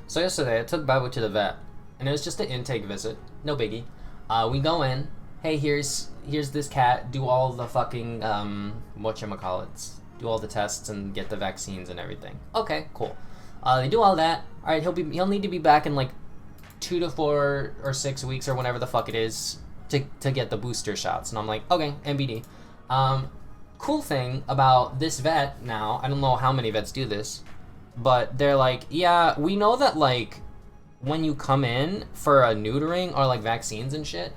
So yesterday I took Babu to the vet, and it was just an intake visit, no biggie. We go in. Hey, here's this cat. Do all the fucking whatchamacallits. Do all the tests and get the vaccines and everything. Okay, cool. They do all that. All right, he'll need to be back in like 2 to 4 or 6 weeks or whenever the fuck it is to get the booster shots. And I'm like, okay, MBD. Cool thing about this vet now, I don't know how many vets do this, but they're like, yeah, we know that like when you come in for a neutering or like vaccines and shit,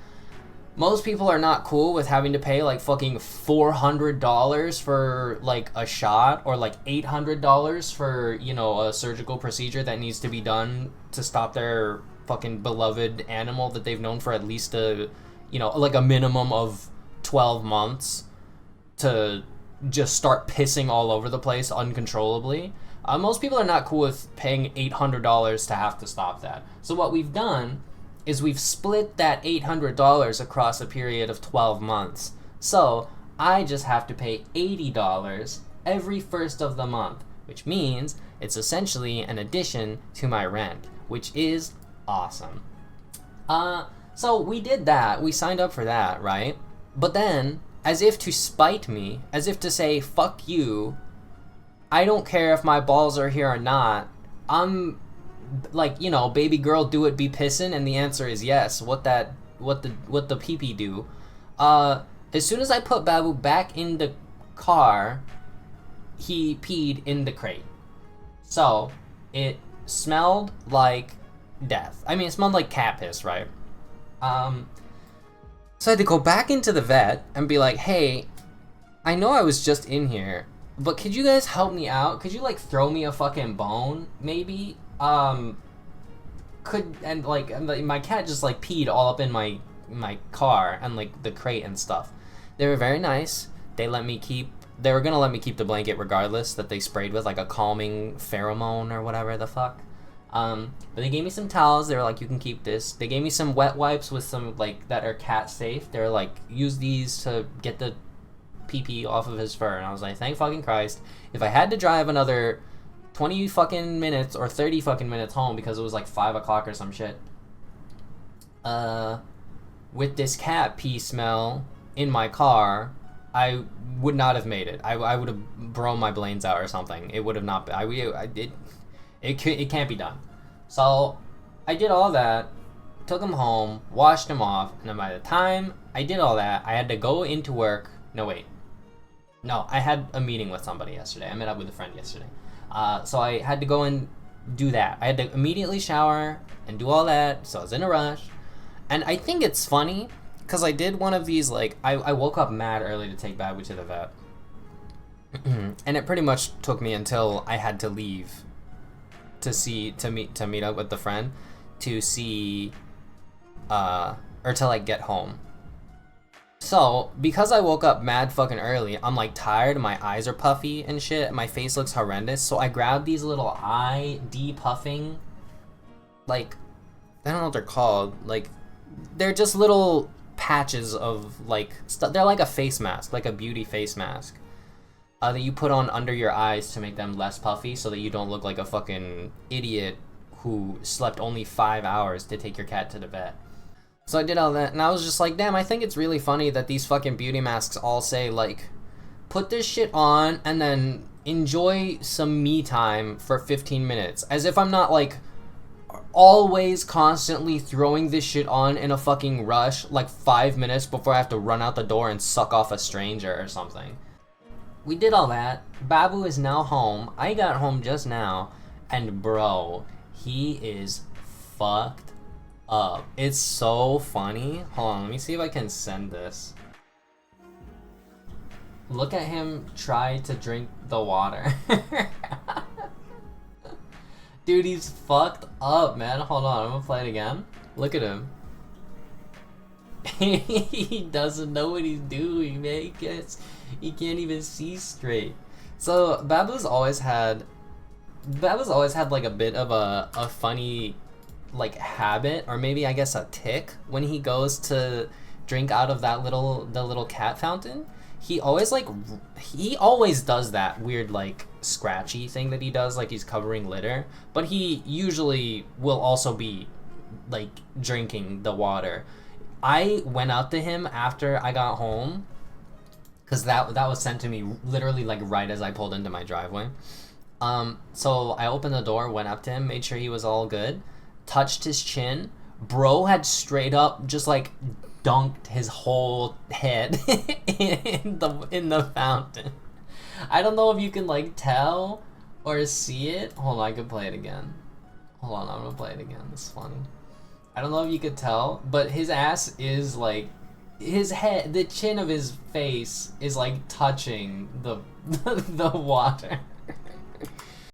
most people are not cool with having to pay like fucking $400 for like a shot or like $800 for, you know, a surgical procedure that needs to be done to stop their fucking beloved animal that they've known for at least like a minimum of 12 months to just start pissing all over the place uncontrollably. Most people are not cool with paying $800 to have to stop that. So what we've done is we've split that $800 across a period of 12 months. So I just have to pay $80 every first of the month, which means it's essentially an addition to my rent, which is awesome. So we did that. We signed up for that, right? But then, as if to spite me, as if to say, fuck you, I don't care if my balls are here or not. I'm like, you know, baby girl, do it, be pissin', and the answer is yes. What the pee-pee do? As soon as I put Babu back in the car, he peed in the crate. So it smelled like death. I mean, it smelled like cat piss, right? So I had to go back into the vet and be like, hey, I know I was just in here, but could you guys help me out? Could you like throw me a fucking bone, maybe? My cat just like peed all up in my car and like the crate and stuff. They were very nice. They were gonna let me keep the blanket regardless, that they sprayed with like a calming pheromone or whatever the fuck. But they gave me some towels. They were like, you can keep this. They gave me some wet wipes with some like that are cat safe. They're like, use these to get the pee-pee off of his fur. And I was like, thank fucking Christ. If I had to drive another 20 fucking minutes or 30 fucking minutes home because it was like 5 o'clock or some shit, with this cat pee smell in my car, I would not have made it. I would have blown my brains out or something. It would have not been. It can't be done. So I did all that, took him home, washed him off, and then by the time I did all that, I had to go into work. No, I had a meeting with somebody yesterday. I met up with a friend yesterday. So I had to go and do that. I had to immediately shower and do all that, so I was in a rush. And I think it's funny, because I did one of these, like, I woke up mad early to take Babu to the vet. And it pretty much took me until I had to leave to meet up with the friend to see or to like get home. So because I woke up mad fucking early, I'm like tired, my eyes are puffy and shit, my face looks horrendous. So I grabbed these little eye depuffing, like, I don't know what they're called, like they're just little patches of like they're like a face mask, like a beauty face mask. That you put on under your eyes to make them less puffy so that you don't look like a fucking idiot who slept only 5 hours to take your cat to the vet. So I did all that, and I was just like, damn, I think it's really funny that these fucking beauty masks all say, like, put this shit on and then enjoy some me time for 15 minutes. As if I'm not, like, always constantly throwing this shit on in a fucking rush, like 5 minutes before I have to run out the door and suck off a stranger or something. We did all that. Babu is now home. I got home just now. And bro, he is fucked up. It's so funny. Hold on, let me see if I can send this. Look at him try to drink the water. Dude, he's fucked up, man. Hold on, I'm gonna play it again. Look at him. He doesn't know what he's doing, man. He can't even see straight. So Babu's always had like a bit of a funny like habit, or maybe I guess a tick, when he goes to drink out of the little cat fountain. he always like he always does that weird like scratchy thing that he does, like he's covering litter, but he usually will also be like drinking the water. I went up to him after I got home because that was sent to me literally like right as I pulled into my driveway. So I opened the door, went up to him, made sure he was all good, touched his chin. Bro had straight up just like dunked his whole head in the fountain. I don't know if you can like tell or see it. Hold on, I could play it again. Hold on, I'm gonna play it again. It's funny. I don't know if you could tell, but his ass is like, his head, the chin of his face is like touching the the water.